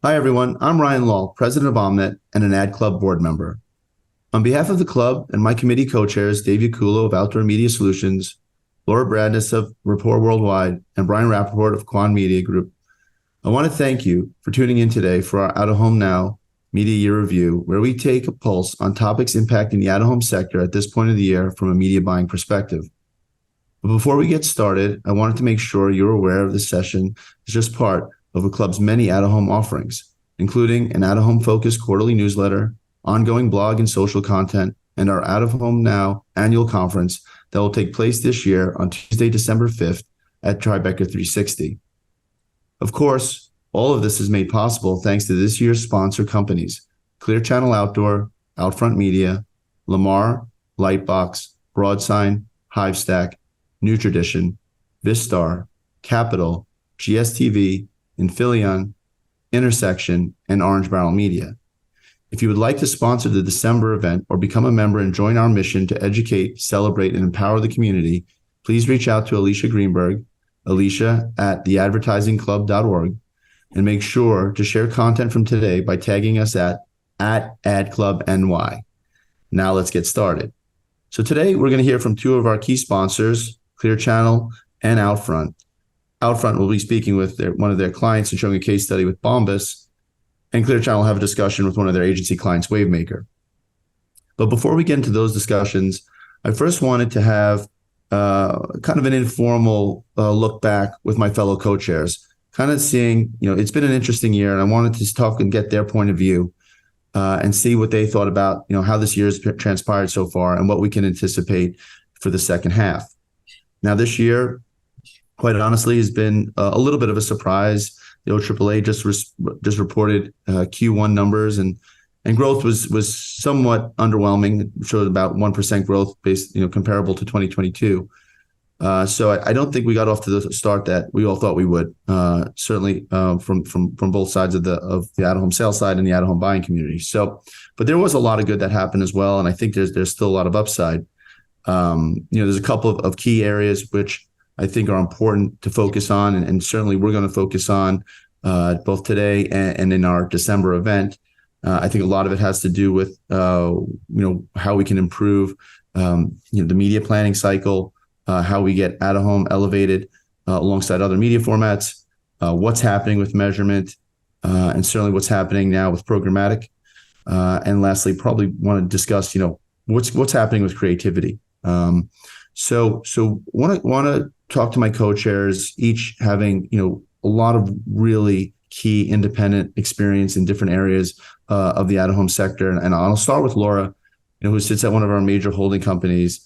Hi, everyone. I'm Ryan Law, president of Omnet and an Ad Club board member. On behalf of the club and my committee co-chairs, Dave Yacullo of Outdoor Media Solutions, Laura Bradness of Rapport Worldwide, and Brian Rappaport of Quan Media Group, I want to thank you for tuning in today for our Out of Home Now Media Year Review, where we take a pulse on topics impacting the out-of-home sector at this point of the year from a media buying perspective. But before we get started, I wanted to make sure you're aware of this session is just part of the club's many out-of-home offerings, including an out-of-home focused quarterly newsletter, ongoing blog and social content, and our Out of Home Now annual conference that will take place this year on Tuesday, December 5th at Tribeca 360. Of course, all of this is made possible thanks to this year's sponsor companies, Clear Channel Outdoor, Outfront Media, Lamar, Lightbox, Broadsign, Hivestack, NuTradition, Vistar, Capital, GSTV, Infileon, Intersection, and Orange Barrel Media. If you would like to sponsor the December event or become a member and join our mission to educate, celebrate, and empower the community, please reach out to Alicia Greenberg, alicia@theadvertisingclub.org, and make sure to share content from today by tagging us at AdClubNY. Now let's get started. So today we're going to hear from two of our key sponsors, Clear Channel and Outfront. Outfront will be speaking with one of their clients and showing a case study with Bombas, and Clear Channel will have a discussion with one of their agency clients, Wavemaker. But before we get into those discussions, I first wanted to have kind of an informal look back with my fellow co-chairs, kind of seeing, it's been an interesting year, and I wanted to talk and get their point of view and see what they thought about, how this year has transpired so far and what we can anticipate for the second half. Now, this year, quite honestly, has been a little bit of a surprise. The OAAA just reported Q1 numbers, and growth was somewhat underwhelming. It showed about 1% growth based, comparable to 2022. So I don't think we got off to the start that we all thought we would. Certainly from both sides of the out-of-home sales side and the out-of-home buying community. So, but there was a lot of good that happened as well, and I think there's still a lot of upside. There's a couple of key areas which I think are important to focus on, and certainly we're going to focus on both today and in our December event. I think a lot of it has to do with how we can improve the media planning cycle, how we get out of home elevated alongside other media formats, what's happening with measurement, and certainly what's happening now with programmatic. And lastly, probably want to discuss what's happening with creativity. So want to talk to my co-chairs, each having, a lot of really key independent experience in different areas of the out-of-home sector. And I'll start with Laura, who sits at one of our major holding companies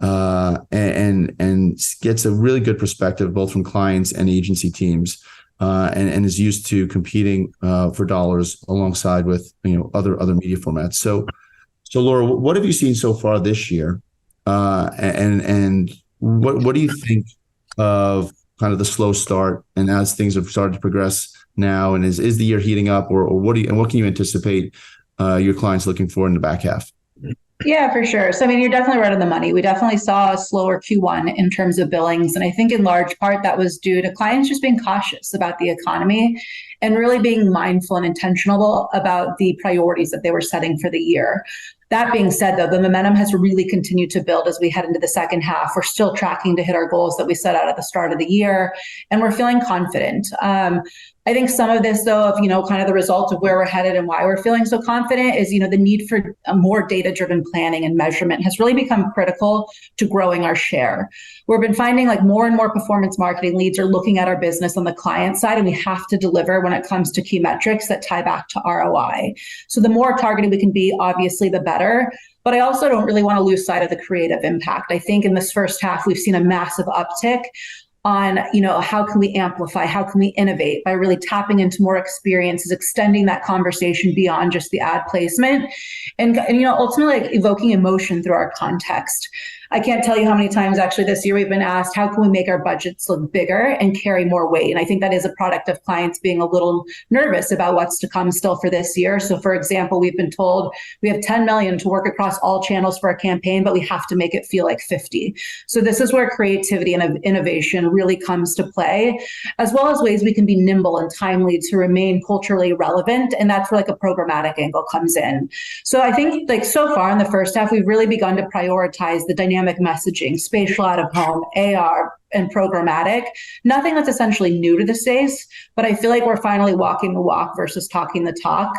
and gets a really good perspective, both from clients and agency teams, and is used to competing for dollars alongside with, other media formats. So Laura, what have you seen so far this year? And what do you think of kind of the slow start, and as things have started to progress now, and is the year heating up, or what can you anticipate your clients looking for in the back half? Yeah, for sure. So, you're definitely right on the money. We definitely saw a slower Q1 in terms of billings. And I think in large part that was due to clients just being cautious about the economy and really being mindful and intentional about the priorities that they were setting for the year. That being said, though, the momentum has really continued to build as we head into the second half. We're still tracking to hit our goals that we set out at the start of the year, and we're feeling confident. I think some of this, though, of kind of the result of where we're headed and why we're feeling so confident is, the need for a more data-driven planning and measurement has really become critical to growing our share. We've been finding more and more performance marketing leads are looking at our business on the client side, and we have to deliver when it comes to key metrics that tie back to ROI. So the more targeted we can be, obviously, the better. But I also don't really want to lose sight of the creative impact. I think in this first half, we've seen a massive uptick on, how can we amplify, how can we innovate by really tapping into more experiences, extending that conversation beyond just the ad placement, and ultimately evoking emotion through our context. I can't tell you how many times actually this year we've been asked, how can we make our budgets look bigger and carry more weight? And I think that is a product of clients being a little nervous about what's to come still for this year. So for example, we've been told we have 10 million to work across all channels for a campaign, but we have to make it feel like 50. So this is where creativity and innovation really comes to play, as well as ways we can be nimble and timely to remain culturally relevant. And that's where like a programmatic angle comes in. So I think like so far in the first half, we've really begun to prioritize the dynamic messaging, spatial out of home, AR, and programmatic. Nothing that's essentially new to the space, but I feel like we're finally walking the walk versus talking the talk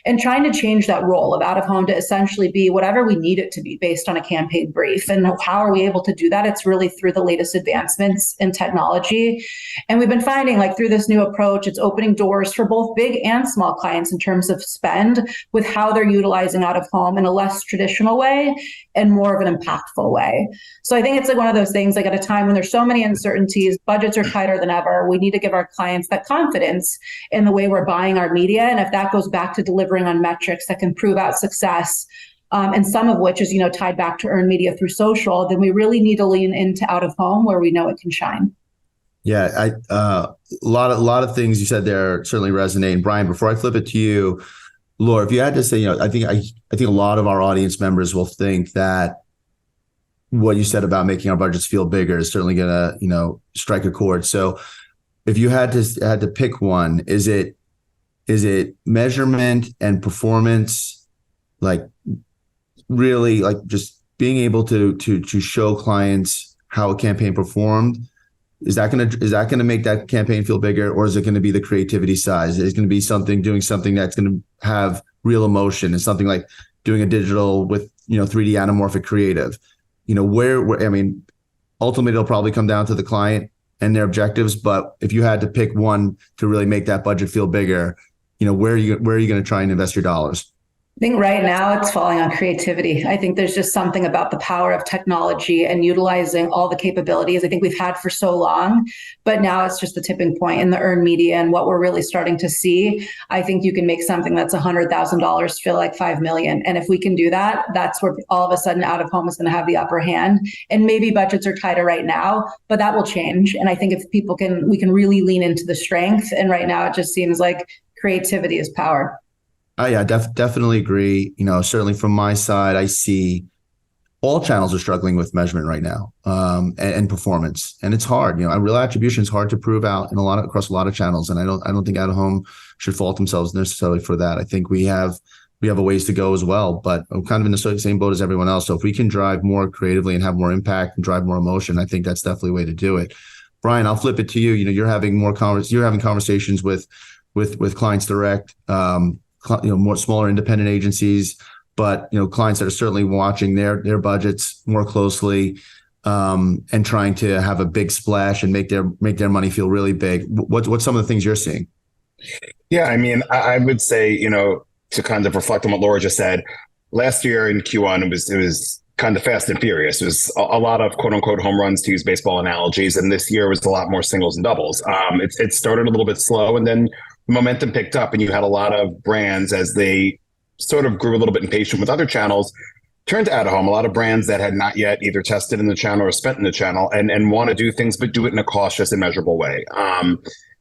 and trying to change that role of out of home to essentially be whatever we need it to be based on a campaign brief. And how are we able to do that? It's really through the latest advancements in technology. And we've been finding like through this new approach, it's opening doors for both big and small clients in terms of spend with how they're utilizing out of home in a less traditional way and more of an impactful way. So I think it's like one of those things like at a time when there's so many uncertainties, budgets are tighter than ever, we need to give our clients that confidence in the way we're buying our media. And if that goes back to delivering on metrics that can prove out success, and some of which is, tied back to earned media through social, then we really need to lean into out of home where we know it can shine. Yeah, a lot of things you said there certainly resonate. And Brian, before I flip it to you, Laura, if you had to say, I think a lot of our audience members will think that what you said about making our budgets feel bigger is certainly going to, strike a chord. So if you had to pick one, is it measurement and performance, like really like just being able to show clients how a campaign performed? Is that gonna make that campaign feel bigger, or is it going to be the creativity side? Is it going to be doing something that's going to have real emotion, and something like doing a digital with 3D anamorphic creative? Ultimately it'll probably come down to the client and their objectives. But if you had to pick one to really make that budget feel bigger, where are you going to try and invest your dollars? I think right now it's falling on creativity. I think there's just something about the power of technology and utilizing all the capabilities I think we've had for so long, but now it's just the tipping point in the earned media and what we're really starting to see. I think you can make something that's $100,000 feel like 5 million. And if we can do that, that's where all of a sudden out of home is going to have the upper hand. And maybe budgets are tighter right now, but that will change. And I think if we can really lean into the strength. And right now it just seems like creativity is power. Oh, yeah, definitely agree. Certainly from my side, I see all channels are struggling with measurement right now, and performance, and it's hard. Real attribution is hard to prove out across a lot of channels, and I don't think out of home should fault themselves necessarily for that. I think we have a ways to go as well, but I'm kind of in the same boat as everyone else. So if we can drive more creatively and have more impact and drive more emotion, I think that's definitely a way to do it. Brian, I'll flip it to you. You're having conversations with clients direct. More smaller independent agencies, but clients that are certainly watching their budgets more closely, and trying to have a big splash and make their money feel really big. What's some of the things you're seeing? Yeah, I would say, to kind of reflect on what Laura just said, last year in Q1 it was kind of fast and furious. It was a lot of quote unquote home runs, to use baseball analogies, and this year was a lot more singles and doubles. It started a little bit slow, and then momentum picked up, and you had a lot of brands, as they sort of grew a little bit impatient with other channels, turned to out of home. A lot of brands that had not yet either tested in the channel or spent in the channel, and want to do things, but do it in a cautious and measurable way.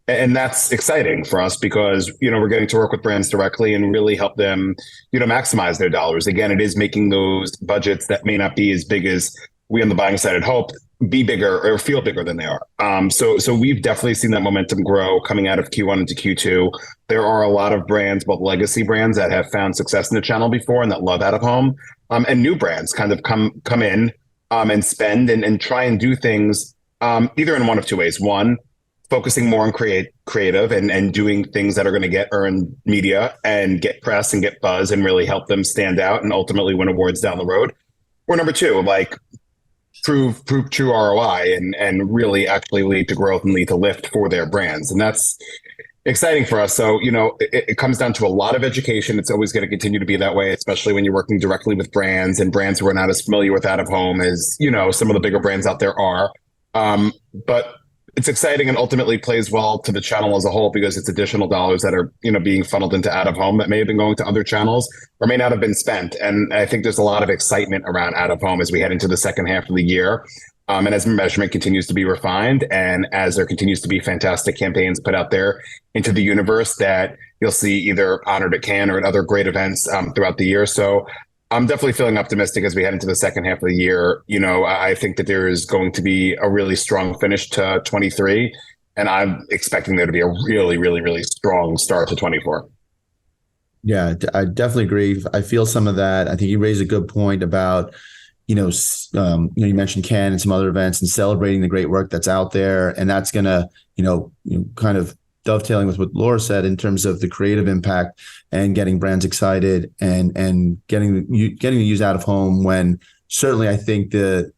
And that's exciting for us because, we're getting to work with brands directly and really help them, maximize their dollars. Again, it is making those budgets that may not be as big as we on the buying side had hoped be bigger or feel bigger than they are. So we've definitely seen that momentum grow coming out of Q1 into Q2. There are a lot of brands, both legacy brands that have found success in the channel before and that love out of home, and new brands kind of come in and spend and try and do things either in one of two ways. One, focusing more on creative and doing things that are going to get earned media and get press and get buzz and really help them stand out and ultimately win awards down the road. Or number two, like prove true ROI and really actually lead to growth and lead to lift for their brands. And that's exciting for us. So, it comes down to a lot of education. It's always going to continue to be that way, especially when you're working directly with brands and brands who are not as familiar with out of home as, some of the bigger brands out there are. But it's exciting and ultimately plays well to the channel as a whole because it's additional dollars that are, being funneled into out of home that may have been going to other channels or may not have been spent. And I think there's a lot of excitement around out of home as we head into the second half of the year. And as measurement continues to be refined and as there continues to be fantastic campaigns put out there into the universe that you'll see either honored at Cannes or at other great events throughout the year. So I'm definitely feeling optimistic as we head into the second half of the year. I think that there is going to be a really strong finish to 23, and I'm expecting there to be a really, really, really strong start to 24. Yeah, I definitely agree. I feel some of that. I think you raised a good point about, you mentioned Cannes and some other events and celebrating the great work that's out there. And that's going to, kind of dovetailing with what Laura said in terms of the creative impact and getting brands excited and getting to use out of home when certainly I think the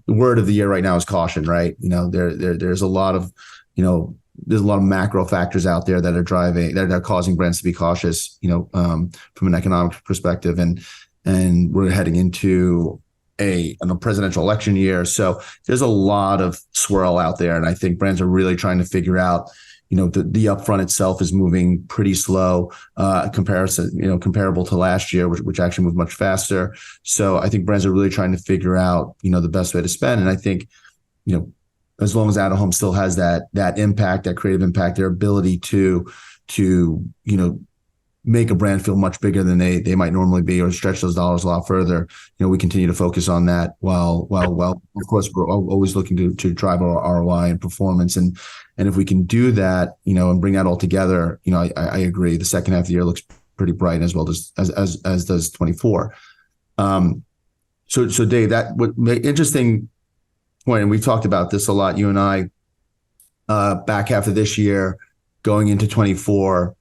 word of the year right now is caution, right? There's a lot of, there's a lot of macro factors out there that are causing brands to be cautious, from an economic perspective. And we're heading into a presidential election year. So there's a lot of swirl out there. And I think brands are really trying to figure out, the upfront itself is moving pretty slow, comparable to last year, which actually moved much faster. So I think brands are really trying to figure out, the best way to spend. And I think, as long as out of home still has that impact, that creative impact, their ability to make a brand feel much bigger than they might normally be or stretch those dollars a lot further. We continue to focus on that while of course we're always looking to drive our ROI and performance. And if we can do that, and bring that all together, I agree. The second half of the year looks pretty bright as well as does 24. So Dave, that interesting point, and we've talked about this a lot, you and I, back half of this year, going into 24,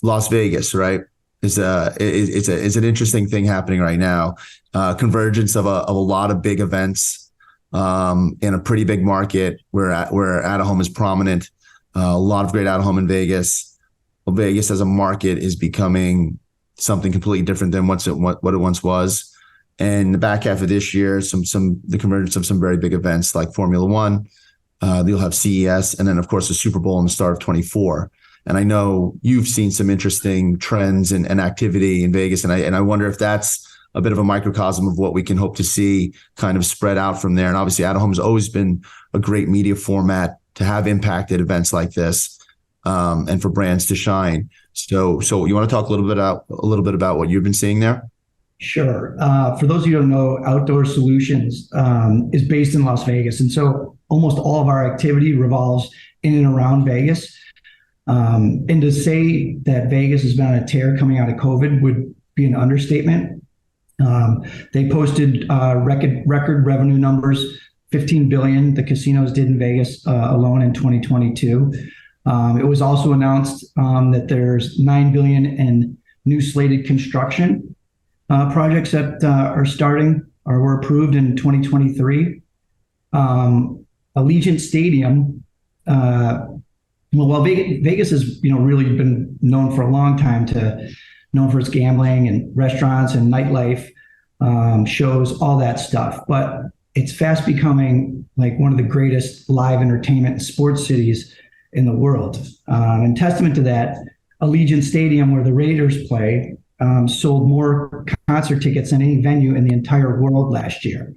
Las Vegas, right, is an interesting thing happening right now. Convergence of a lot of big events in a pretty big market where out of home is prominent. A lot of great out of home in Vegas. Well, Vegas as a market is becoming something completely different than what it once was. And the back half of this year, the convergence of some very big events like Formula One. You'll have CES, and then of course the Super Bowl and the start of 24. And I know you've seen some interesting trends and activity in Vegas. And I wonder if that's a bit of a microcosm of what we can hope to see kind of spread out from there. And obviously out of home has always been a great media format to have impact at events like this, and for brands to shine. So you want to talk a little bit about what you've been seeing there? Sure. For those of you who don't know, Outdoor Solutions is based in Las Vegas. And so almost all of our activity revolves in and around Vegas. And to say that Vegas has been on a tear coming out of COVID would be an understatement. They posted record revenue numbers, $15 billion the casinos did in Vegas alone in 2022. It was also announced that there's $9 billion in new slated construction projects that are starting or were approved in 2023. Allegiant Stadium, Vegas has really been known for a long time known for its gambling and restaurants and nightlife, shows, all that stuff. But it's fast becoming like one of the greatest live entertainment and sports cities in the world. And testament to that, Allegiant Stadium, where the Raiders play, sold more concert tickets than any venue in the entire world last year.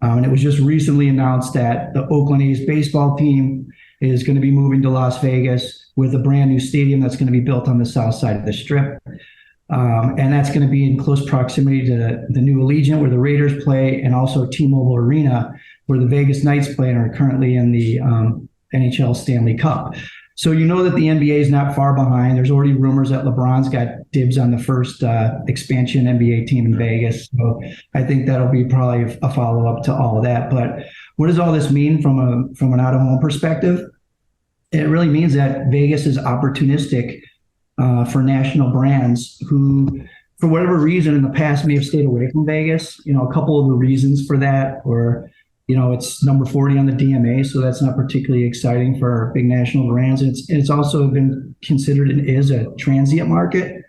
And it was just recently announced that the Oakland A's baseball team is going to be moving to Las Vegas with a brand new stadium that's going to be built on the south side of the Strip. And that's going to be in close proximity to the new Allegiant, where the Raiders play, and also T-Mobile Arena, where the Vegas Knights play and are currently in the NHL Stanley Cup. So that the NBA is not far behind. There's already rumors that LeBron's got dibs on the first expansion NBA team in Vegas. So I think that'll be probably a follow-up to all of that. But what does all this mean from an out-of-home perspective? It really means that Vegas is opportunistic for national brands who, for whatever reason in the past, may have stayed away from Vegas. A couple of the reasons for that were, it's number 40 on the DMA, so that's not particularly exciting for big national brands. It's also been considered and is a transient market.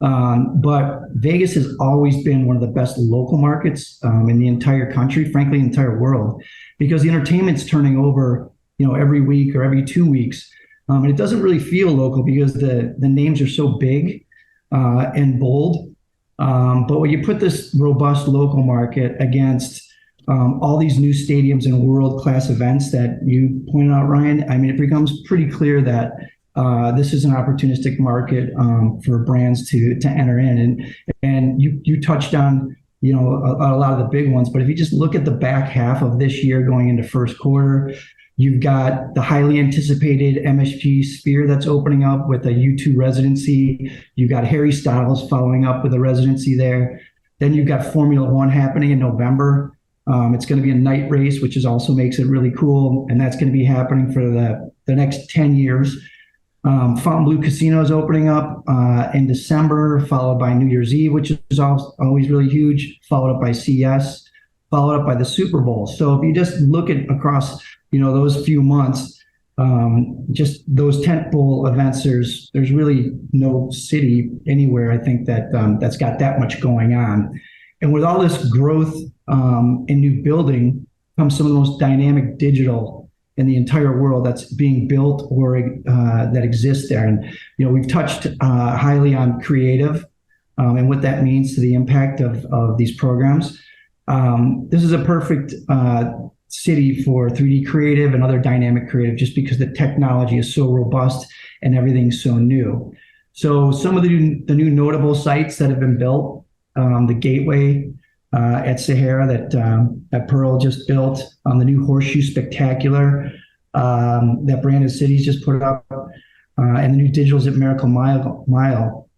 But Vegas has always been one of the best local markets in the entire country, frankly, the entire world, because the entertainment's turning over, every week or every 2 weeks. And it doesn't really feel local because the names are so big and bold. But when you put this robust local market against all these new stadiums and world-class events that you pointed out, Ryan, I mean, it becomes pretty clear that this is an opportunistic market for brands to enter in. And you touched on, a lot of the big ones, but if you just look at the back half of this year going into first quarter, you've got the highly anticipated MSG Sphere that's opening up with a U2 residency. You've got Harry Styles following up with a residency there. Then you've got Formula One happening in November. It's going to be a night race, which also makes it really cool. And that's going to be happening for the next 10 years. Fontainebleau Casino is opening up in December, followed by New Year's Eve, which is always really huge, followed up by CES, followed up by the Super Bowl. So if you just look at across those few months, just those tentpole events, there's really no city anywhere, I think, that's got that much going on. And with all this growth in new building comes some of the most dynamic digital in the entire world that's being built or that exists there. And we've touched highly on creative and what that means to the impact of these programs. This is a perfect city for 3D creative and other dynamic creative, just because the technology is so robust and everything's so new. So some of the new notable sites that have been built, the Gateway at Sahara that Pearl just built, the new Horseshoe Spectacular that Brandon Cities just put up, and the new digitals at Miracle Mile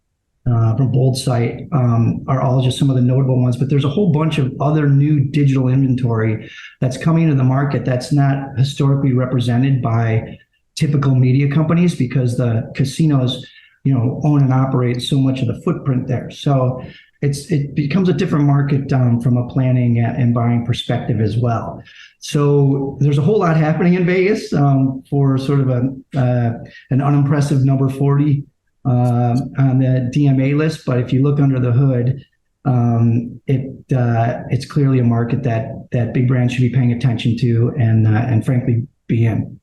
from Bold Site are all just some of the notable ones. But there's a whole bunch of other new digital inventory that's coming into the market that's not historically represented by typical media companies, because the casinos, own and operate so much of the footprint there. So it becomes a different market from a planning and buying perspective as well. So there's a whole lot happening in Vegas for sort of an unimpressive number 40 on the DMA list. But if you look under the hood, it's clearly a market that big brands should be paying attention to and frankly be in.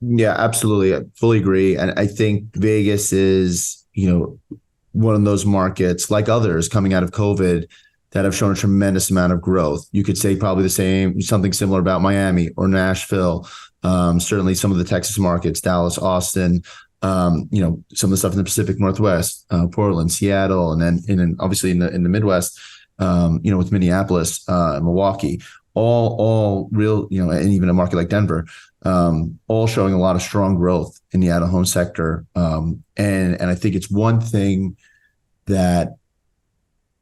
Yeah, absolutely. I fully agree. And I think Vegas is, one of those markets, like others coming out of COVID, that have shown a tremendous amount of growth. You could say probably something similar about Miami or Nashville. Certainly some of the Texas markets, Dallas, Austin, some of the stuff in the Pacific Northwest, Portland, Seattle, and then obviously in the Midwest, with Minneapolis, Milwaukee, all real, and even a market like Denver, all showing a lot of strong growth in the out-of-home sector. And I think it's one thing that,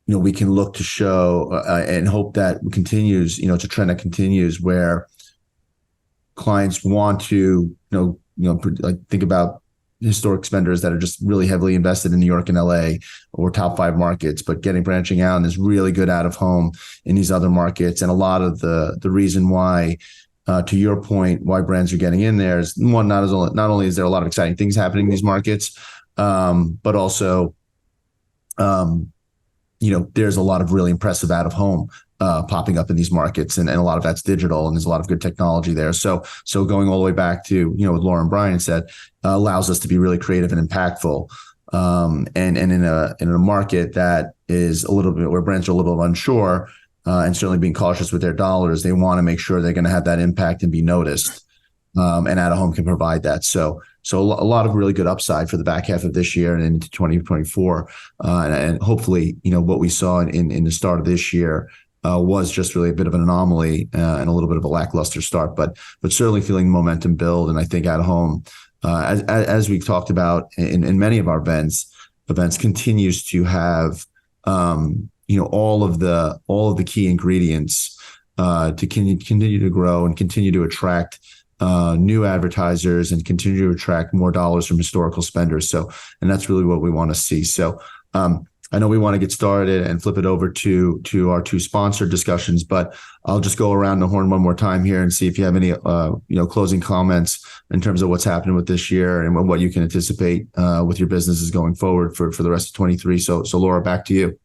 we can look to show and hope that continues, it's a trend that continues where clients want to, like think about historic spenders that are just really heavily invested in New York and LA or top 5 markets, but branching out and is really good out of home in these other markets. And a lot of the reason why, to your point, why brands are getting in there is one, not only is there a lot of exciting things happening in these markets, but also, there's a lot of really impressive out of home popping up in these markets, and a lot of that's digital, and there's a lot of good technology there. So going all the way back to, what Laura and Brian said, allows us to be really creative and impactful. And in a market that is a little bit where brands are a little unsure, and certainly being cautious with their dollars, they want to make sure they're going to have that impact and be noticed. And out of home can provide that. So a lot of really good upside for the back half of this year and into 2024. And hopefully, what we saw in the start of this year was just really a bit of an anomaly and a little bit of a lackluster start, but certainly feeling momentum build. And I think out of home, as we've talked about in many of our events continues to have, all of the key ingredients to continue to grow and continue to attract new advertisers and continue to attract more dollars from historical spenders. And that's really what we want to see. So I know we want to get started and flip it over to our two sponsored discussions, but I'll just go around the horn one more time here and see if you have any closing comments in terms of what's happening with this year and what you can anticipate with your businesses going forward for the rest of 23. So Laura, back to you.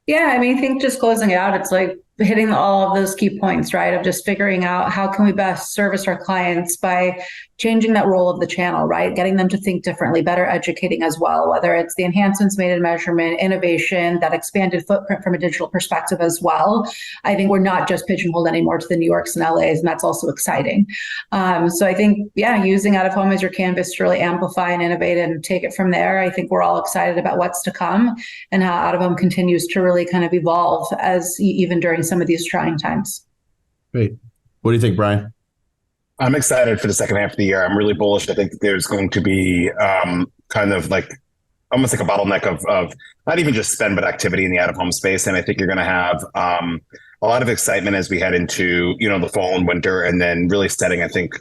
Yeah, I mean, I think just closing it out, it's like hitting all of those key points, right? Of just figuring out how can we best service our clients by changing that role of the channel, right? Getting them to think differently, better educating as well, whether it's the enhancements made in measurement, innovation, that expanded footprint from a digital perspective as well. I think we're not just pigeonholed anymore to the New Yorks and LAs, and that's also exciting. So I think, using out of home as your canvas to really amplify and innovate and take it from there. I think we're all excited about what's to come and how out of home continues to really kind of evolve as even during some of these trying times. Great. What do you think, Brian? I'm excited for the second half of the year. I'm really bullish. I think there's going to be kind of like almost like a bottleneck of not even just spend, but activity in the out-of-home space. And I think you're going to have a lot of excitement as we head into, the fall and winter, and then really setting, I think,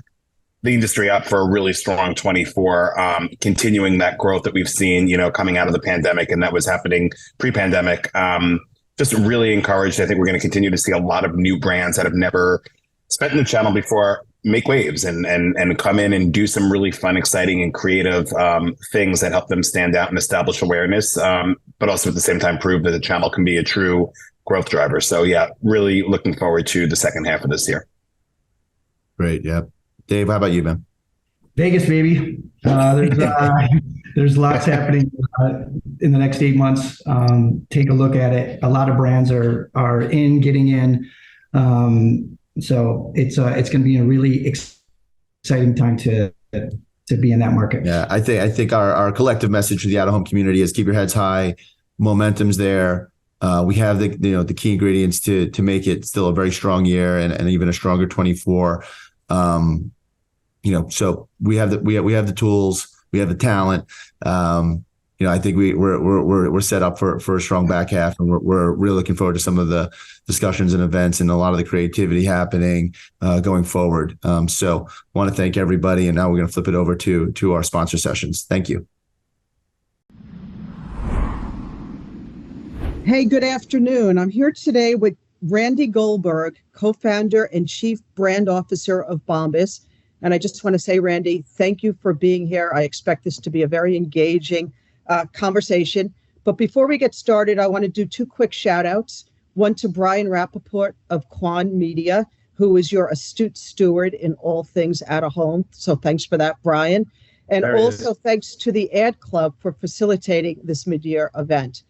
the industry up for a really strong 24, continuing that growth that we've seen, coming out of the pandemic, and that was happening pre-pandemic. Just really encouraged. I think we're going to continue to see a lot of new brands that have never spent in the channel before make waves and come in and do some really fun, exciting, and creative things that help them stand out and establish awareness, but also at the same time prove that the channel can be a true growth driver. So really looking forward to the second half of this year. Great. Yeah. Dave, how about you, man? Vegas, baby. There's lots happening in the next 8 months. Take a look at it. A lot of brands are getting in. So it's going to be a really exciting time to be in that market. Yeah, I think our collective message to the out-of-home community is keep your heads high. Momentum's there. We have the key ingredients to make it still a very strong year and even a stronger 24. So we have the tools, we have the talent. I think we're set up for a strong back half, and we're really looking forward to some of the discussions and events and a lot of the creativity happening going forward. So I want to thank everybody, and now we're going to flip it over to our sponsor sessions. Thank you. Hey, good afternoon. I'm here today with Randy Goldberg, co-founder and chief brand officer of Bombas. And I just want to say, Randy, thank you for being here. I expect this to be a very engaging conversation. But before we get started, I want to do 2 quick shout outs. One to Brian Rappaport of Quan Media, who is your astute steward in all things out of home. So thanks for that, Brian. And also thanks to the Ad Club for facilitating this mid-year event.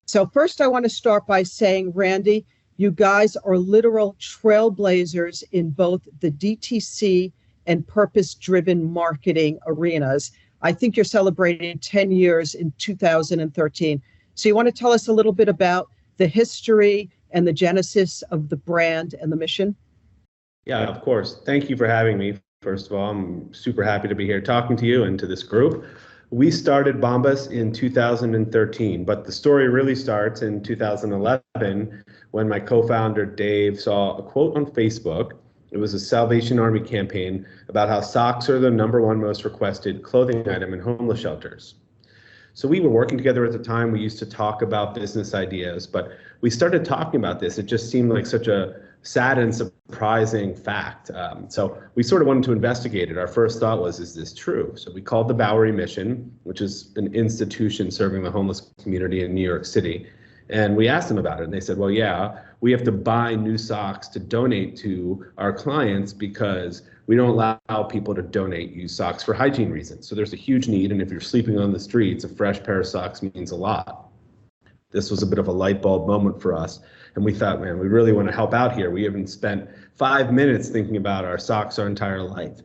So first, I want to start by saying, Randy, you guys are literal trailblazers in both the DTC and purpose-driven marketing arenas. I think you're celebrating 10 years in 2013. So you want to tell us a little bit about the history and the genesis of the brand and the mission? Yeah, of course. Thank you for having me. First of all, I'm super happy to be here talking to you and to this group. We started Bombas in 2013, but the story really starts in 2011 when my co-founder Dave saw a quote on Facebook. It was a Salvation Army campaign about how socks are the #1 most requested clothing item in homeless shelters. So we were working together at the time. We used to talk about business ideas, but we started talking about this. It just seemed like such a sad and surprising fact. So we sort of wanted to investigate it. Our first thought was, is this true? So we called the Bowery Mission, which is an institution serving the homeless community in New York City. And we asked them about it. And they said, well, yeah, we have to buy new socks to donate to our clients because we don't allow people to donate used socks for hygiene reasons. So there's a huge need. And if you're sleeping on the streets, a fresh pair of socks means a lot. This was a bit of a light bulb moment for us. And we thought, man, we really want to help out here. We haven't spent 5 minutes thinking about our socks our entire life.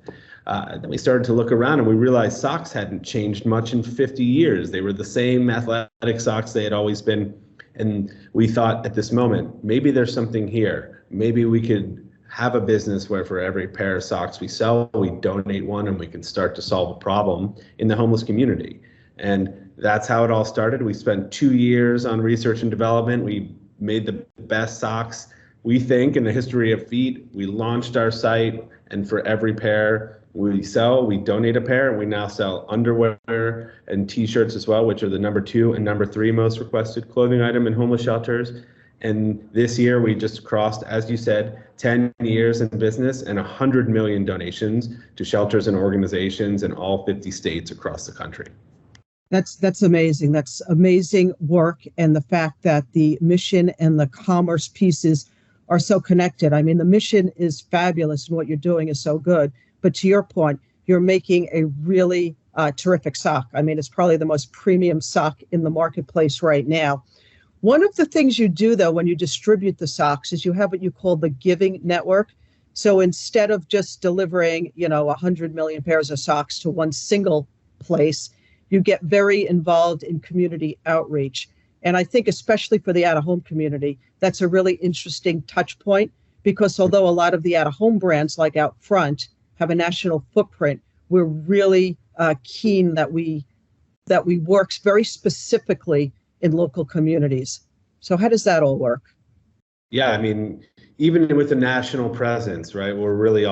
Then we started to look around and we realized socks hadn't changed much in 50 years. They were the same athletic socks they had always been. And we thought at this moment, maybe there's something here. Maybe we could have a business where for every pair of socks we sell, we donate one, and we can start to solve a problem in the homeless community. And that's how it all started. We spent 2 years on research and development. We made the best socks, we think, in the history of feet. We launched our site, and for every pair we donate a pair, and we now sell underwear and t-shirts as well, which are the number 2 and number 3 most requested clothing item in homeless shelters. And this year we just crossed, as you said, 10 years in business and 100 million donations to shelters and organizations in all 50 states across the country. That's amazing. That's amazing work. And the fact that the mission and the commerce pieces are so connected. I mean, the mission is fabulous and what you're doing is so good. But to your point, you're making a really terrific sock. I mean, it's probably the most premium sock in the marketplace right now. One of the things you do, though, when you distribute the socks is you have what you call the giving network. So instead of just delivering, 100 million pairs of socks to one single place, you get very involved in community outreach. And I think especially for the out-of-home community, that's a really interesting touch point, because although a lot of the out-of-home brands like Outfront have a national footprint, we're really keen that we work very specifically in local communities. So how does that all work? Yeah, I mean, even with the national presence, right? We're really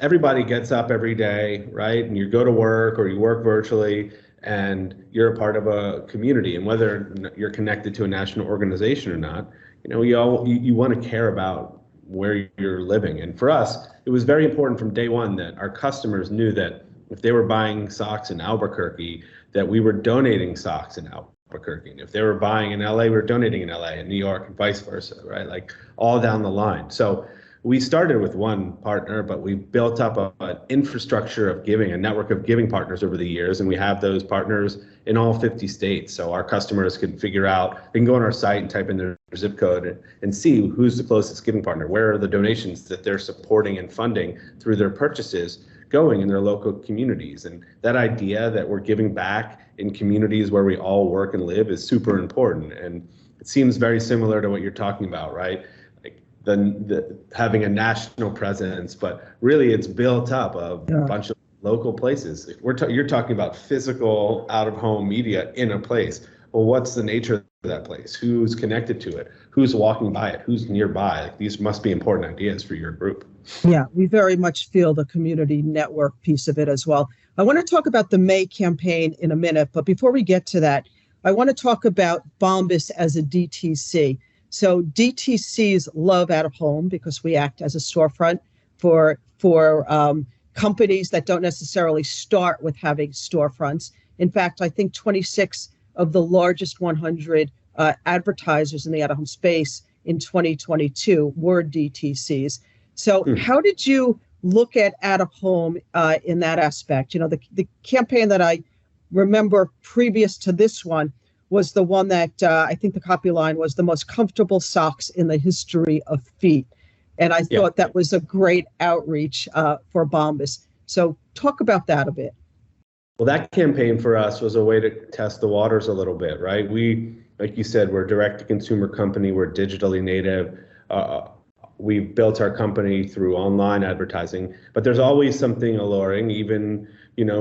everybody gets up every day, right? And you go to work or you work virtually, and you're a part of a community. And whether you're connected to a national organization or not, you want to care about where you're living. And for us, it was very important from day one that our customers knew that if they were buying socks in Albuquerque, that we were donating socks in Albuquerque. And if they were buying in LA, we were donating in LA and New York and vice versa, right? Like all down the line. So we started with one partner, but we built up an infrastructure of giving, a network of giving partners over the years. And we have those partners in all 50 states. So our customers can figure out, they can go on our site and type in their zip code and see who's the closest giving partner. Where are the donations that they're supporting and funding through their purchases going in their local communities? And that idea that we're giving back in communities where we all work and live is super important. And it seems very similar to what you're talking about, right? The having a national presence, but really it's built up of a bunch of local places. You're talking about physical out-of-home media in a place. Well, what's the nature of that place? Who's connected to it? Who's walking by it? Who's nearby? These must be important ideas for your group. Yeah, we very much feel the community network piece of it as well. I want to talk about the May campaign in a minute, but before we get to that, I want to talk about Bombas as a DTC. So DTCs love out of home because we act as a storefront for companies that don't necessarily start with having storefronts. In fact, I think 26 of the largest 100 advertisers in the out-of-home space in 2022 were DTCs. So how did you look at out-of-home in that aspect? The campaign that I remember previous to this one was the one that I think the copy line was the most comfortable socks in the history of feet. And I thought that was a great outreach for Bombas. So talk about that a bit. Well, that campaign for us was a way to test the waters a little bit, right? We, like you said, we're a direct-to-consumer company. We're digitally native. We've built our company through online advertising, but there's always something alluring, even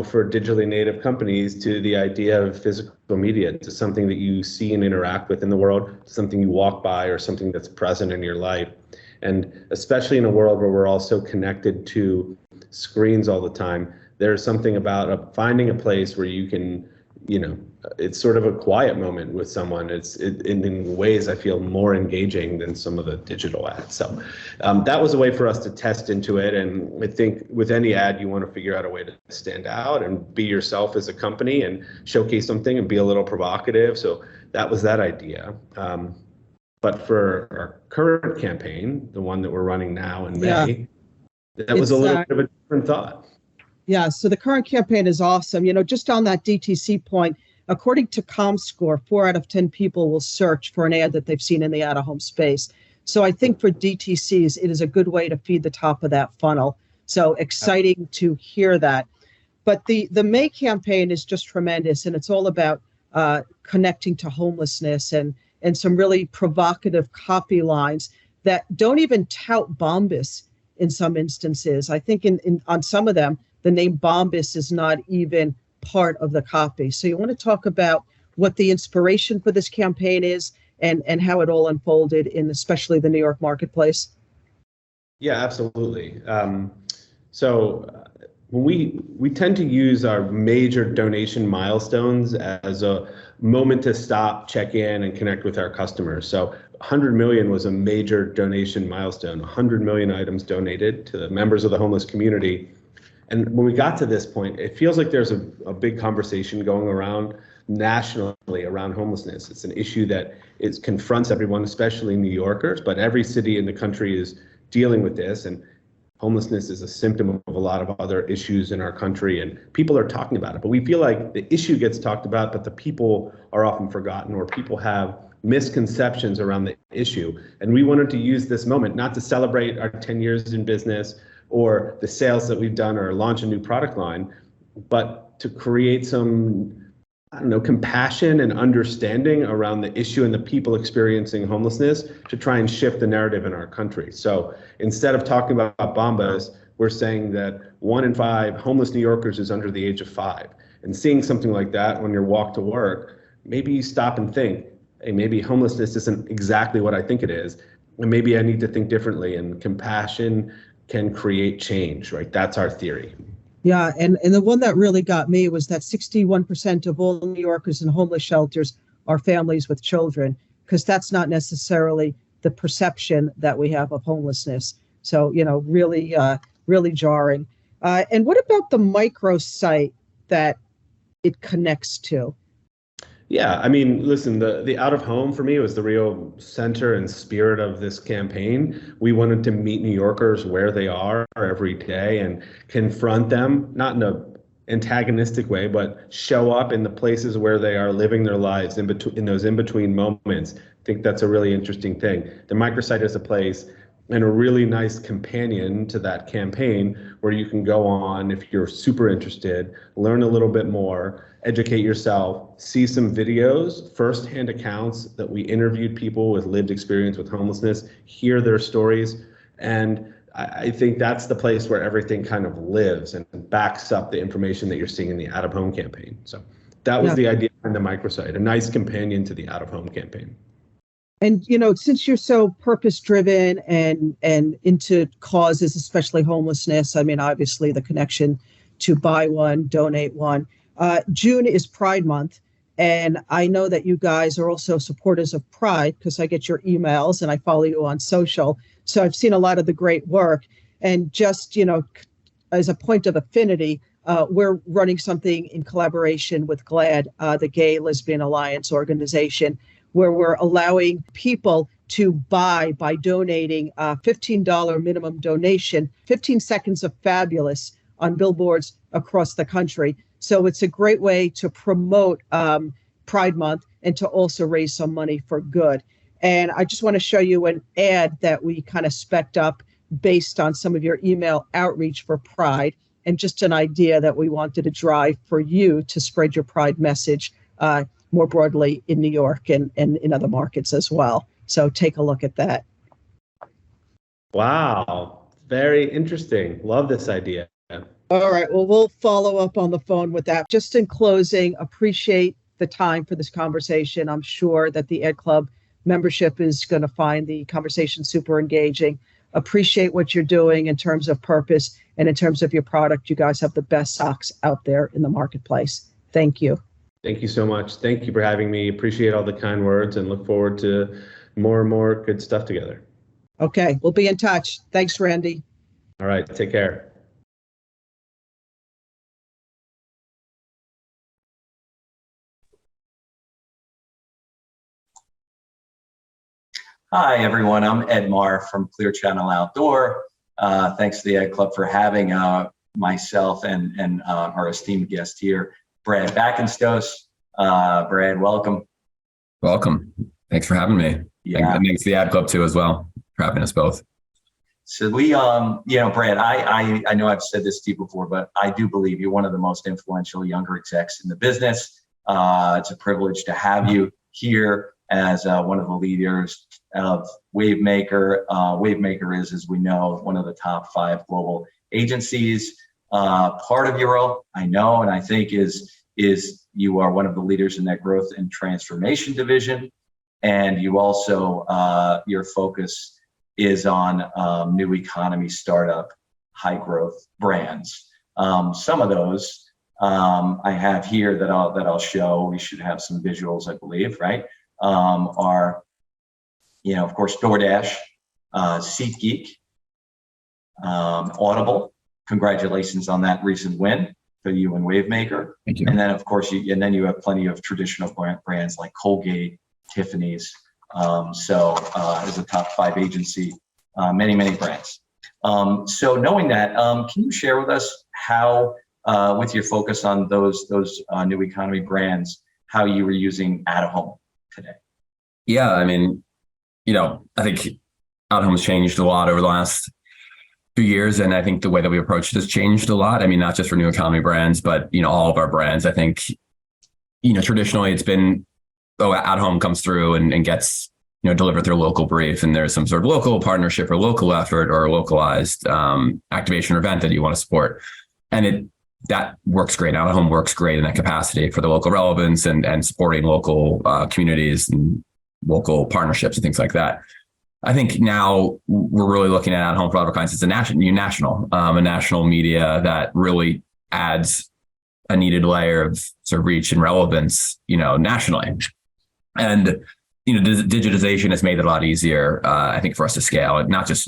for digitally native companies, to the idea of physical media, to something that you see and interact with in the world, to something you walk by or something that's present in your life. And especially in a world where we're all so connected to screens all the time, there's something about finding a place where you can, it's sort of a quiet moment with someone. It's in ways I feel more engaging than some of the digital ads. So that was a way for us to test into it. And I think with any ad, you want to figure out a way to stand out and be yourself as a company and showcase something and be a little provocative. So that was that idea. But for our current campaign, the one that we're running now in May, that was a little bit of a different thought. Yeah, so the current campaign is awesome. Just on that DTC point, according to ComScore, 4 out of 10 people will search for an ad that they've seen in the out-of-home space. So I think for DTCs, it is a good way to feed the top of that funnel. So exciting to hear that. But the May campaign is just tremendous, and it's all about connecting to homelessness and some really provocative copy lines that don't even tout Bombas in some instances. I think on some of them, the name Bombas is not even part of the copy. So you want to talk about what the inspiration for this campaign is and how it all unfolded in especially the New York marketplace? Yeah, absolutely. So we tend to use our major donation milestones as a moment to stop, check in, and connect with our customers. So 100 million was a major donation milestone, 100 million items donated to the members of the homeless community. And when we got to this point, it feels like there's a big conversation going around nationally around homelessness. It's an issue that confronts everyone, especially New Yorkers, but every city in the country is dealing with this. And homelessness is a symptom of a lot of other issues in our country, and people are talking about it. But we feel like the issue gets talked about, but the people are often forgotten, or people have misconceptions around the issue. And we wanted to use this moment not to celebrate our 10 years in business or the sales that we've done or launch a new product line, but to create some, compassion and understanding around the issue and the people experiencing homelessness to try and shift the narrative in our country. So instead of talking about Bombas, we're saying that 1 in 5 homeless New Yorkers is under the age of 5. And seeing something like that when you walk to work, maybe you stop and think, hey, maybe homelessness isn't exactly what I think it is. And maybe I need to think differently, and compassion can create change, right? That's our theory. Yeah, and the one that really got me was that 61% of all New Yorkers in homeless shelters are families with children, because that's not necessarily the perception that we have of homelessness. So, really, really jarring. And what about the microsite that it connects to? Yeah, I mean, listen, the out of home for me was the real center and spirit of this campaign. We wanted to meet New Yorkers where they are every day and confront them, not in a antagonistic way, but show up in the places where they are living their lives in those in-between moments. I think that's a really interesting thing. The microsite is a place and a really nice companion to that campaign where you can go on if you're super interested, learn a little bit more, educate yourself, see some videos, firsthand accounts that we interviewed people with lived experience with homelessness, hear their stories. And I think that's the place where everything kind of lives and backs up the information that you're seeing in the out of home campaign. So that was the idea behind the microsite, a nice companion to the out of home campaign. And, since you're so purpose driven and into causes, especially homelessness, I mean, obviously the connection to buy one, donate one. June is Pride Month. And I know that you guys are also supporters of Pride, because I get your emails and I follow you on social. So I've seen a lot of the great work. And just, as a point of affinity, we're running something in collaboration with GLAAD, the Gay Lesbian Alliance organization, where we're allowing people to buy by donating a $15 minimum donation, 15 seconds of fabulous on billboards across the country. So it's a great way to promote Pride Month and to also raise some money for good. And I just want to show you an ad that we kind of spec'd up based on some of your email outreach for Pride, and just an idea that we wanted to drive for you to spread your Pride message more broadly in New York and in other markets as well. So take a look at that. Wow, very interesting. Love this idea. All right, well, we'll follow up on the phone with that. Just in closing, appreciate the time for this conversation. I'm sure that the Ed Club membership is going to find the conversation super engaging. Appreciate what you're doing in terms of purpose and in terms of your product. You guys have the best socks out there in the marketplace. Thank you. Thank you so much. Thank you for having me. Appreciate all the kind words and look forward to more and more good stuff together. Okay, we'll be in touch. Thanks, Randy. All right, take care. Hi, everyone. I'm Ed Marr from Clear Channel Outdoor. Thanks to the Ed Club for having myself and our esteemed guest here, Brad Backenstos. Brad, welcome. Welcome. Thanks for having me. Yeah. And thanks to the Ad Club too as well for having us both. So we, Brad, I know I've said this to you before, but I do believe you're one of the most influential younger execs in the business. It's a privilege to have you here as one of the leaders of Wavemaker. Wavemaker is, as we know, one of the top 5 global agencies. Part of your role, I know, and I think is you are one of the leaders in that growth and transformation division. And you also, your focus is on new economy startup, high growth brands. Some of those I have here that I'll show. We should have some visuals, I believe, right? Are, of course, DoorDash, SeatGeek, Audible. Congratulations on that recent win for you and Wavemaker. Thank you. And then, of course, you have plenty of traditional brands like Colgate, Tiffany's. So as a top 5 agency, many brands. So knowing that, can you share with us how, with your focus on those new economy brands, how you were using out-of-home today? Yeah, I mean, I think out-of-home's changed a lot over the last few years, and I think the way that we approach it has changed a lot. I mean, not just for new economy brands, but all of our brands. I think traditionally it's been out-of-home comes through and gets delivered through a local brief, and there's some sort of local partnership or local effort or a localized activation or event that you want to support, and that works great. Out-of-home works great in that capacity for the local relevance and supporting local communities and local partnerships and things like that. I think now we're really looking at out-of-home for other clients. It's a national media that really adds a needed layer of sort of reach and relevance, nationally. And, digitization has made it a lot easier, I think, for us to scale, not just,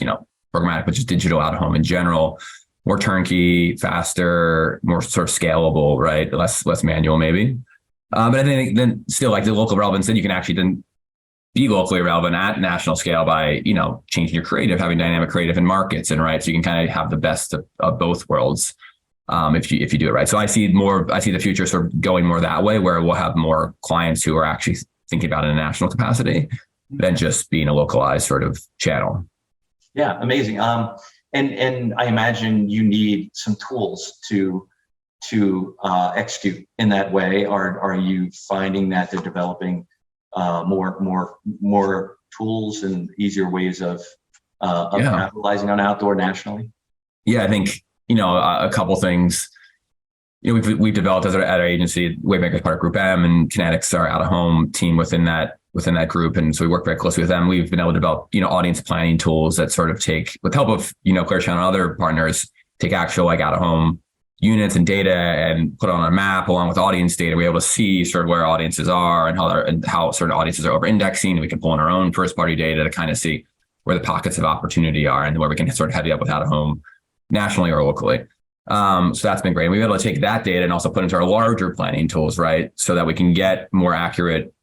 programmatic, but just digital out-of-home in general, more turnkey, faster, more sort of scalable, right? Less manual maybe. But I think then still, like, the local relevance, then you can actually then be locally relevant at national scale by, changing your creative, having dynamic creative in markets, and right. So you can kind of have the best of both worlds if you do it right. So I see the future sort of going more that way, where we'll have more clients who are actually thinking about it in a national capacity than just being a localized sort of channel. Yeah, amazing. And I imagine you need some tools to execute in that way. Are you finding that they're developing more tools and easier ways of capitalizing on outdoor nationally? Yeah, I think a couple things. We've developed at our agency, Wavemaker's part of Group M, and Kinetics, our out-of-home team within that group, and so we work very closely with them. We've been able to develop audience planning tools that sort of take, with help of Clear Channel and other partners, take actual out-of-home units and data and put it on a map along with audience data. We're able to see sort of where audiences are and how certain audiences are over-indexing. We can pull in our own first-party data to kind of see where the pockets of opportunity are and where we can sort of heavy up with out-of-home nationally or locally. So that's been great. We've been able to take that data and also put into our larger planning tools, right? So that we can get more accurate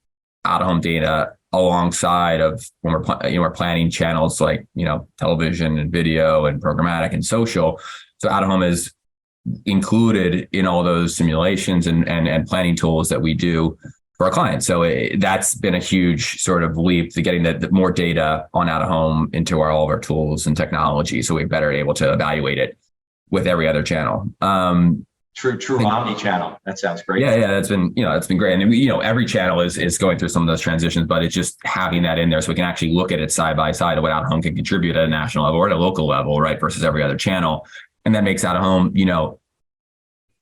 out-of-home data alongside of when we're planning channels like, television and video and programmatic and social. So out-of-home is included in all those simulations and planning tools that we do for our clients. So that's been a huge sort of leap to getting the more data on out-of-home into all of our tools and technology. So we're better able to evaluate it with every other channel. True omni-channel. That sounds great. Yeah, that's been great. And every channel is going through some of those transitions, but it's just having that in there so we can actually look at it side by side of what out-of-home can contribute at a national level or at a local level, right? Versus every other channel. And that makes out-of-home,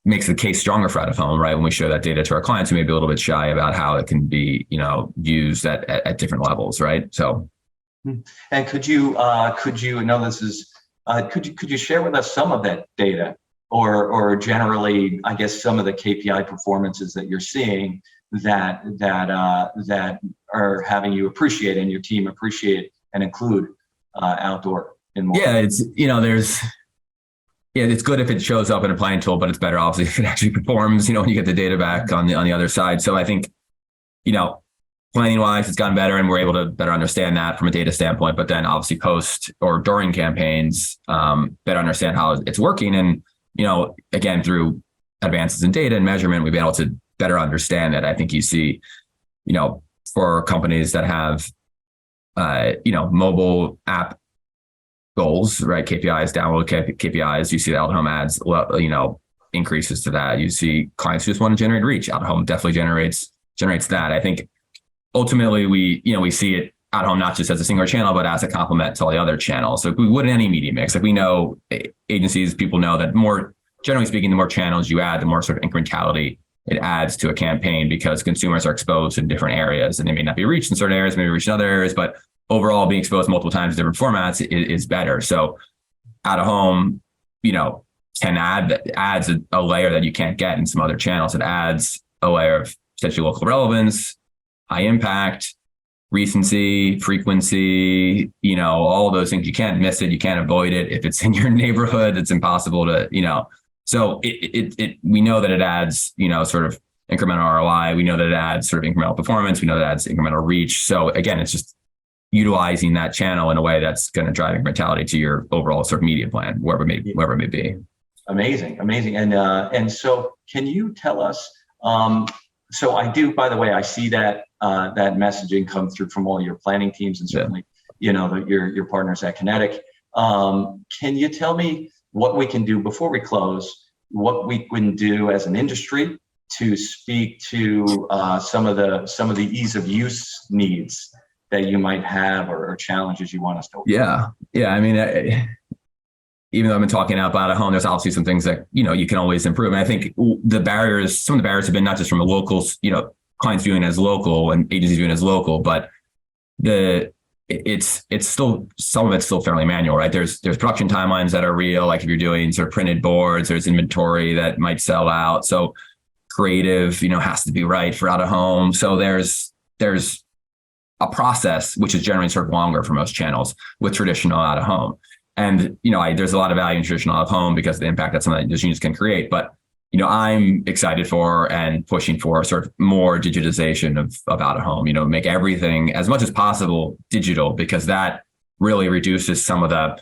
makes the case stronger for out-of-home, right? When we show that data to our clients who may be a little bit shy about how it can be, used at different levels, right? So. And could you share with us some of that data or generally, I guess, some of the KPI performances that you're seeing that are having you appreciate and your team appreciate and include outdoor in more? Yeah, it's good if it shows up in a planning tool, but it's better obviously if it actually performs, when you get the data back on the other side. So I think, planning wise, it's gotten better and we're able to better understand that from a data standpoint, but then obviously post or during campaigns, better understand how it's working. And, again, through advances in data and measurement, we've been able to better understand that. I think you see, for companies that have, mobile app goals, right? KPIs, download KPIs, you see the out-of-home ads, increases to that. You see clients who just want to generate reach. Out-of-home definitely generates that. I think ultimately we see it out-of-home not just as a single channel, but as a complement to all the other channels. So we would in any media mix. Like we know agencies, people know that more, generally speaking, the more channels you add, the more sort of incrementality it adds to a campaign because consumers are exposed in different areas and they may not be reached in certain areas, maybe reached in other areas, but overall being exposed multiple times to different formats is better. So out-of-home, adds a layer that you can't get in some other channels. It adds a layer of potentially local relevance, high impact, recency, frequency, all those things. You can't miss it. You can't avoid it. If it's in your neighborhood, it's impossible to, so we know that it adds, sort of incremental ROI. We know that it adds sort of incremental performance. We know that it adds incremental reach. So again, it's just utilizing that channel in a way that's going to drive incrementality to your overall sort of media plan, wherever it may be. Amazing. And so can you tell us, so I do, by the way, I see that that messaging come through from all your planning teams and certainly, your partners at Kinetic. Can you tell me what we can do before we close, what we can do as an industry to speak to some of the ease of use needs that you might have or challenges you want us to overcome? Yeah. I mean, even though I've been talking out of home, there's obviously some things that, you can always improve. And I think some of the barriers have been not just from the locals, clients viewing it as local and agencies viewing it as local, but it's still, some of it's still fairly manual, right? There's production timelines that are real. Like if you're doing sort of printed boards, there's inventory that might sell out. So creative, has to be right for out of home. So there's a process, which is generally sort of longer for most channels with traditional out of home. And, there's a lot of value in traditional out of home because of the impact that some of those units can create. But, I'm excited for and pushing for sort of more digitization of out of home, make everything as much as possible digital, because that really reduces some of the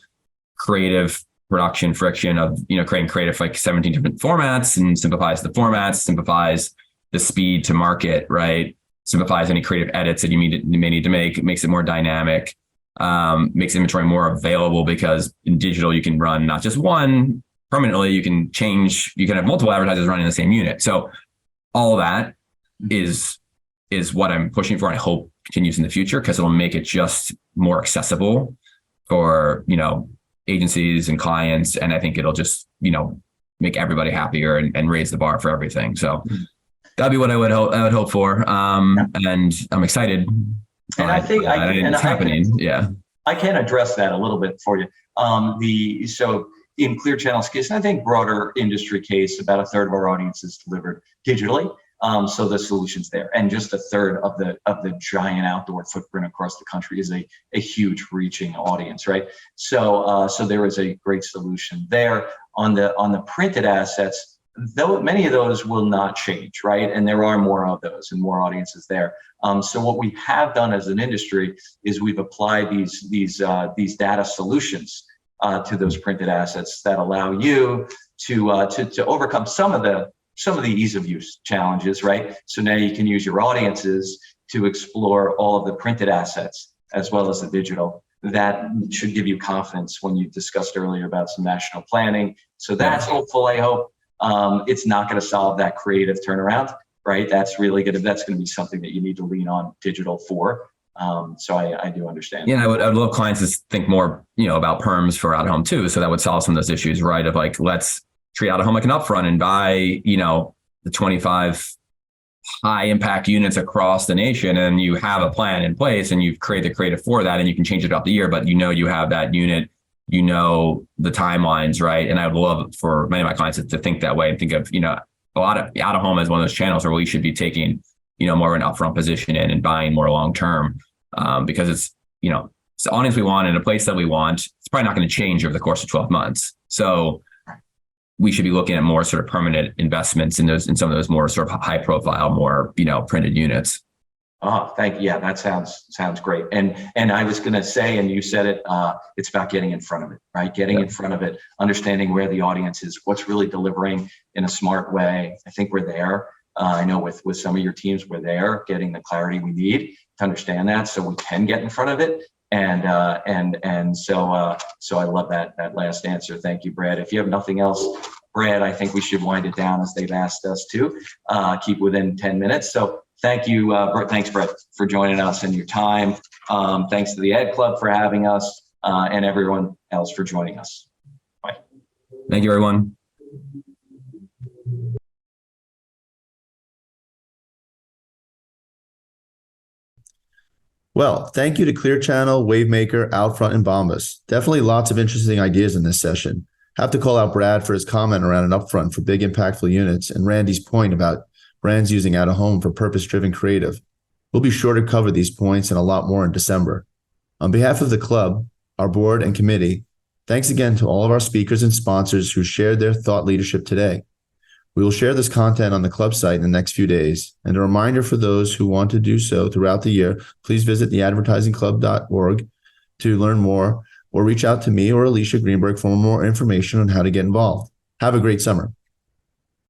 creative production friction of, creating creative like 17 different formats, and simplifies the formats, simplifies the speed to market, right? Simplifies any creative edits that you may need to make. It makes it more dynamic. Makes inventory more available, because in digital you can run not just one permanently, you can have multiple advertisers running the same unit. So all that is what I'm pushing for, and I hope continues in the future, because it'll make it just more accessible for, agencies and clients. And I think it'll just, make everybody happier and raise the bar for everything. So that'd be what I would hope for. And I'm excited. And I think it's happening. I can address that a little bit for you. So in Clear Channel's case, and I think broader industry case, about a third of our audience is delivered digitally. So the solution's there, and just a third of the giant outdoor footprint across the country is a huge reaching audience, right? So there is a great solution there. On the printed assets, though many of those will not change, right? And there are more of those and more audiences there. So what we have done as an industry is we've applied these data solutions to those printed assets that allow you to overcome some of the ease of use challenges, right? So now you can use your audiences to explore all of the printed assets as well as the digital. That should give you confidence when you discussed earlier about some national planning. So that's hopeful, I hope. It's not going to solve that creative turnaround, right? That's going to be something that you need to lean on digital for. So I do understand. Yeah, I would love clients to think more, about perms for out of home too. So that would solve some of those issues, right? Of like, let's treat out of home like an upfront and buy, the 25 high impact units across the nation, and you have a plan in place and you've created the creative for that, and you can change it throughout the year, but you have that unit, the timelines, right? And I would love for many of my clients to think that way and think of, a lot of out of home as one of those channels where we should be taking, more of an upfront position in and buying more long-term, because it's the audience we want in a place that we want. It's probably not going to change over the course of 12 months. So we should be looking at more sort of permanent investments in some of those more sort of high profile, more, printed units. Oh, thank you. Yeah, that sounds great. And I was going to say, and you said it, it's about getting in front of it, right? Getting in front of it, understanding where the audience is, what's really delivering in a smart way. I think we're there. I know with some of your teams, we're there, getting the clarity we need to understand that, so we can get in front of it. And so I love that last answer. Thank you, Brad. If you have nothing else, Brad, I think we should wind it down as they've asked us to keep within 10 minutes. So thank you. Thanks, Brett, for joining us and your time. Thanks to the Ed Club for having us and everyone else for joining us. Bye. Thank you, everyone. Well, thank you to Clear Channel, Wavemaker, Outfront, and Bombas. Definitely lots of interesting ideas in this session. Have to call out Brad for his comment around an upfront for big impactful units and Randy's point about brands using out of home for purpose-driven creative. We'll be sure to cover these points and a lot more in December. On behalf of the club, our board and committee, thanks again to all of our speakers and sponsors who shared their thought leadership today. We will share this content on the club site in the next few days. And a reminder for those who want to do so throughout the year, please visit theadvertisingclub.org to learn more or reach out to me or Alicia Greenberg for more information on how to get involved. Have a great summer.